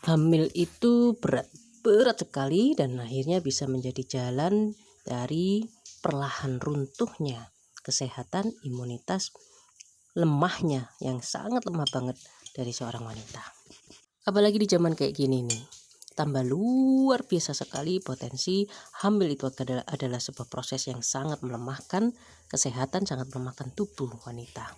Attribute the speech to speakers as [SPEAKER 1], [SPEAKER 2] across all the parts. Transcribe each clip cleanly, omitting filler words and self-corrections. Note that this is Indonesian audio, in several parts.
[SPEAKER 1] Hamil itu berat sekali dan akhirnya bisa menjadi jalan dari perlahan runtuhnya kesehatan imunitas, lemahnya yang sangat lemah banget dari seorang wanita. Apalagi di zaman kayak gini nih, tambah luar biasa sekali potensi hamil itu adalah sebuah proses yang sangat melemahkan kesehatan, sangat melemahkan tubuh wanita.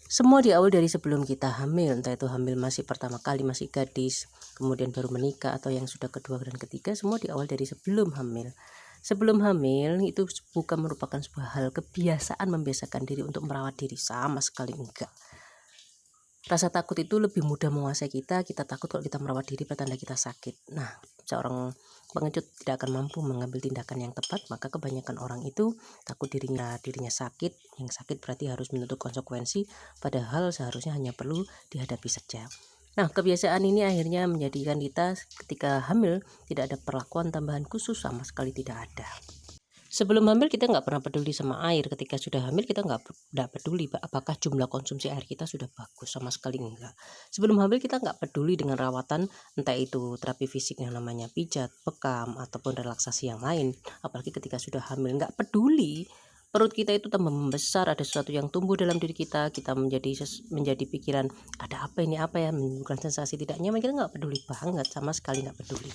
[SPEAKER 1] Semua diawali dari sebelum kita hamil, entah itu hamil masih pertama kali, masih gadis, kemudian baru menikah, atau yang sudah kedua dan ketiga, semua diawali dari sebelum hamil. Sebelum hamil itu bukan merupakan sebuah hal kebiasaan membiasakan diri untuk merawat diri, sama sekali enggak. Rasa takut itu lebih mudah menguasai kita takut kalau kita merawat diri pertanda kita sakit. Nah, seorang pengecut tidak akan mampu mengambil tindakan yang tepat, maka kebanyakan orang itu takut dirinya sakit, yang sakit berarti harus menuntut konsekuensi, padahal seharusnya hanya perlu dihadapi saja. Nah, kebiasaan ini akhirnya menjadikan kita ketika hamil tidak ada perlakuan tambahan khusus, sama sekali tidak ada. Sebelum hamil kita nggak pernah peduli sama air, ketika sudah hamil kita nggak peduli apakah jumlah konsumsi air kita sudah bagus, sama sekali enggak. Sebelum hamil kita nggak peduli dengan rawatan, entah itu terapi fisik yang namanya pijat, bekam, ataupun relaksasi yang lain. Apalagi ketika sudah hamil nggak peduli, perut kita itu tambah membesar, ada sesuatu yang tumbuh dalam diri kita menjadi pikiran ada apa ini, apa ya, menimbulkan sensasi tidak nyaman, kita nggak peduli banget, sama sekali nggak peduli.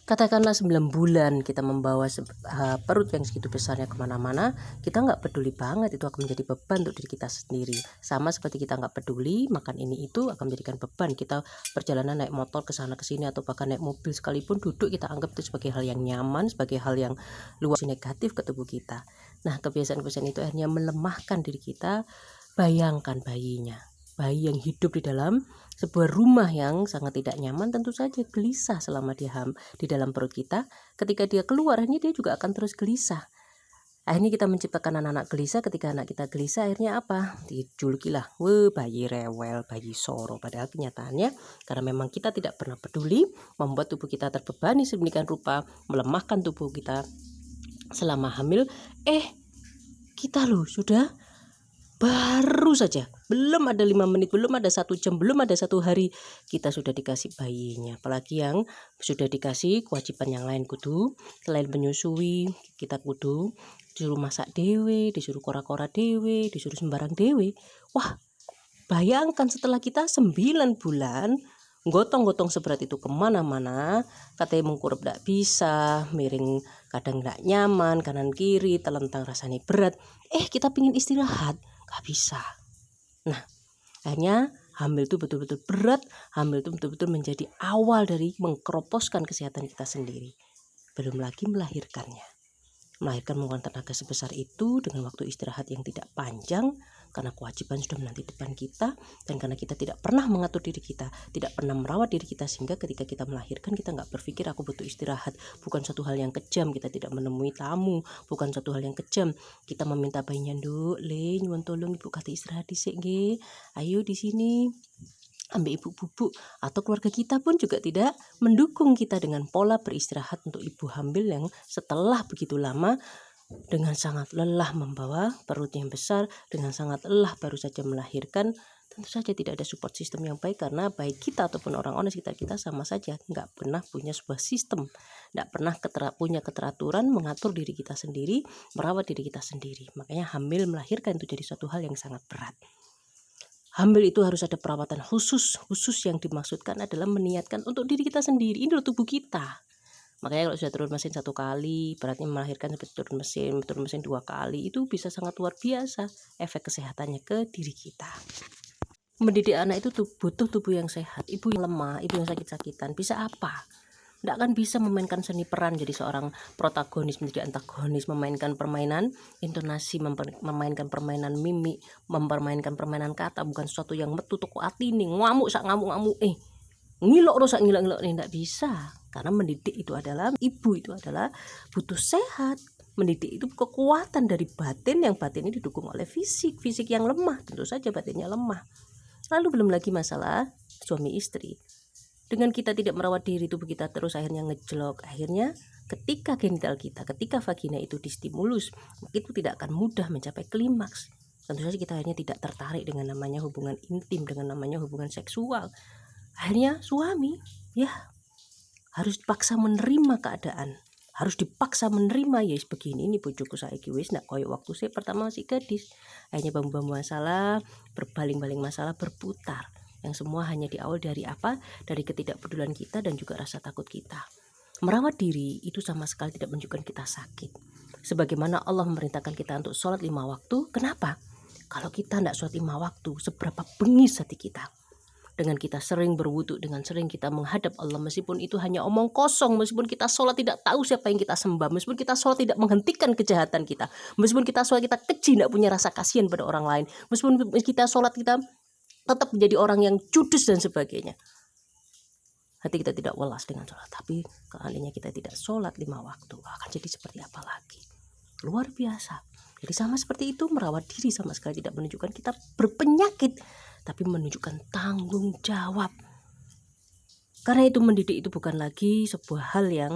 [SPEAKER 1] Katakanlah 9 bulan kita membawa perut yang segitu besarnya kemana-mana, kita nggak peduli banget, itu akan menjadi beban untuk diri kita sendiri. Sama seperti kita nggak peduli makan ini itu akan menjadikan beban. Kita perjalanan naik motor ke sana ke sini atau bahkan naik mobil sekalipun, duduk kita anggap itu sebagai hal yang nyaman, sebagai hal yang luas negatif ke tubuh kita. Nah, kebiasaan-kebiasaan itu akhirnya melemahkan diri kita. Bayangkan bayi yang hidup di dalam sebuah rumah yang sangat tidak nyaman, tentu saja gelisah selama dia di dalam perut kita. Ketika dia keluar, akhirnya dia juga akan terus gelisah. Akhirnya kita menciptakan anak-anak gelisah. Ketika anak kita gelisah, akhirnya apa? Dijulukilah, bayi rewel, bayi soro. Padahal kenyataannya karena memang kita tidak pernah peduli, membuat tubuh kita terbebani sedemikian rupa, melemahkan tubuh kita selama hamil. Kita loh sudah baru saja, belum ada 5 menit, belum ada 1 jam, belum ada 1 hari, kita sudah dikasih bayinya. Apalagi yang sudah dikasih kewajiban yang lain, kudu selain menyusui, kita kudu disuruh masak dewe, disuruh kora-kora dewe, disuruh sembarang dewe. Wah, bayangkan setelah kita 9 bulan gotong-gotong seberat itu kemana-mana, katanya mengkurap tidak bisa, miring kadang tidak nyaman, kanan kiri telentang rasanya berat. Kita pingin istirahat, gak bisa. Nah, akhirnya hamil itu betul-betul berat. Hamil itu betul-betul menjadi awal dari mengkeroposkan kesehatan kita sendiri. Belum lagi melahirkannya. Melahirkan menggunakan tenaga sebesar itu dengan waktu istirahat yang tidak panjang, karena kewajiban sudah menanti depan kita, dan karena kita tidak pernah mengatur diri kita, tidak pernah merawat diri kita, sehingga ketika kita melahirkan kita nggak berpikir aku butuh istirahat. Bukan suatu hal yang kejam, kita tidak menemui tamu, bukan suatu hal yang kejam. Kita meminta bayinya, "Nduk, Le, nyuwun tolong ibu kate istirahat dhisik nggih. Ayo di sini." Ambil ibu bubuk, atau keluarga kita pun juga tidak mendukung kita dengan pola beristirahat untuk ibu hamil yang setelah begitu lama dengan sangat lelah membawa perut yang besar, dengan sangat lelah baru saja melahirkan. Tentu saja tidak ada support system yang baik, karena baik kita ataupun orang-orang sekitar kita sama saja nggak pernah punya sebuah sistem, nggak pernah punya keteraturan mengatur diri kita sendiri, merawat diri kita sendiri. Makanya hamil melahirkan itu jadi suatu hal yang sangat berat. Hamil itu harus ada perawatan khusus yang dimaksudkan adalah meniatkan untuk diri kita sendiri. Ini loh tubuh kita. Makanya kalau sudah turun mesin 1 kali, berarti melahirkan seperti turun mesin 2 kali, itu bisa sangat luar biasa efek kesehatannya ke diri kita. Mendidik anak itu butuh tubuh yang sehat. Ibu yang lemah, ibu yang sakit-sakitan, bisa apa? Tidak akan bisa memainkan seni peran jadi seorang protagonis menjadi antagonis, memainkan permainan intonasi, memainkan permainan mimik, mempermainkan permainan kata, bukan sesuatu yang metu toko atine, ngamuk sak ngamuk-ngamuk, ngilok sak ngilok-ngilok, tidak bisa. Karena mendidik itu adalah, ibu itu adalah butuh sehat. Mendidik itu kekuatan dari batin, yang batin ini didukung oleh fisik yang lemah, tentu saja batinnya lemah. Lalu belum lagi masalah suami istri. Dengan kita tidak merawat diri tubuh kita terus akhirnya ngejlok, akhirnya ketika genital kita, ketika vagina itu distimulus, itu tidak akan mudah mencapai klimaks. Tentu saja kita akhirnya tidak tertarik dengan namanya hubungan intim, dengan namanya hubungan seksual. Akhirnya suami ya harus dipaksa menerima keadaan, harus dipaksa menerima ya begini ini bojoku saiki wis ndak koyo waktu saya pertama masih gadis. Akhirnya bambu-bambu masalah, berbaling-baling masalah berputar. Yang semua hanya diawali dari apa? Dari ketidakpedulian kita dan juga rasa takut kita. Merawat diri itu sama sekali tidak menunjukkan kita sakit. Sebagaimana Allah memerintahkan kita untuk sholat 5 waktu, kenapa? Kalau kita tidak sholat 5 waktu, seberapa bengis hati kita. Dengan kita sering berwudu, dengan sering kita menghadap Allah, meskipun itu hanya omong kosong, meskipun kita sholat tidak tahu siapa yang kita sembah, meskipun kita sholat tidak menghentikan kejahatan kita, meskipun kita sholat kita keji, tidak punya rasa kasihan pada orang lain, meskipun kita sholat kita tetap menjadi orang yang judes dan sebagainya, hati kita tidak welas dengan sholat. Tapi seandainya kita tidak sholat 5 waktu, akan jadi seperti apa lagi? Luar biasa. Jadi sama seperti itu, merawat diri sama sekali tidak menunjukkan kita berpenyakit, tapi menunjukkan tanggung jawab. Karena itu mendidik itu bukan lagi sebuah hal yang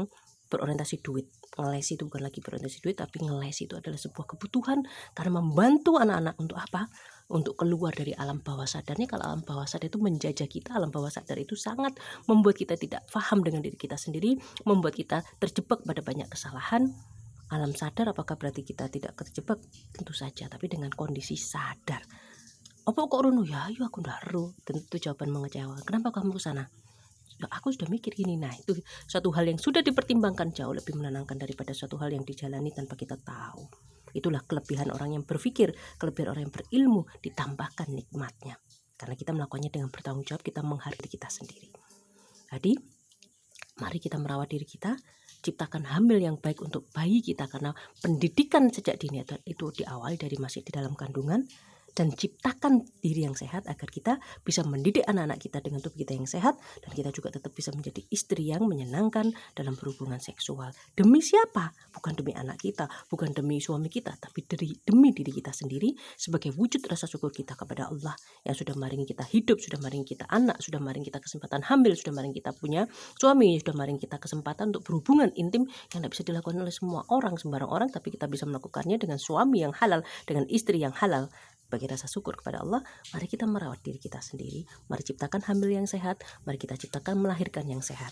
[SPEAKER 1] berorientasi duit. Ngeles itu bukan lagi berorientasi duit, tapi ngeles itu adalah sebuah kebutuhan karena membantu anak-anak untuk apa? Untuk keluar dari alam bawah sadarnya. Kalau alam bawah sadar itu menjajah kita, alam bawah sadar itu sangat membuat kita tidak paham dengan diri kita sendiri, membuat kita terjebak pada banyak kesalahan. Alam sadar apakah berarti kita tidak terjebak? Tentu saja, tapi dengan kondisi sadar. Apa kok Rono? Ya aku ndak ero. Tentu jawaban mengecewakan. Kenapa kamu ke sana? Ya, aku sudah mikir gini. Nah, itu suatu hal yang sudah dipertimbangkan jauh lebih menenangkan daripada suatu hal yang dijalani tanpa kita tahu. Itulah kelebihan orang yang berpikir, kelebihan orang yang berilmu, ditambahkan nikmatnya. Karena kita melakukannya dengan bertanggung jawab, kita menghargai kita sendiri. Jadi, mari kita merawat diri kita, ciptakan hamil yang baik untuk bayi kita, karena pendidikan sejak dini itu diawali dari masih di dalam kandungan, dan ciptakan diri yang sehat agar kita bisa mendidik anak-anak kita dengan tubuh kita yang sehat, dan kita juga tetap bisa menjadi istri yang menyenangkan dalam berhubungan seksual. Demi siapa? Bukan demi anak kita, bukan demi suami kita, tapi demi diri kita sendiri, sebagai wujud rasa syukur kita kepada Allah yang sudah maringi kita hidup, sudah maringi kita anak, sudah maringi kita kesempatan hamil, sudah maringi kita punya suami, sudah maringi kita kesempatan untuk berhubungan intim yang tidak bisa dilakukan oleh semua orang, sembarang orang, tapi kita bisa melakukannya dengan suami yang halal, dengan istri yang halal. Bagi rasa syukur kepada Allah, mari kita merawat diri kita sendiri, mari ciptakan hamil yang sehat, mari kita ciptakan melahirkan yang sehat.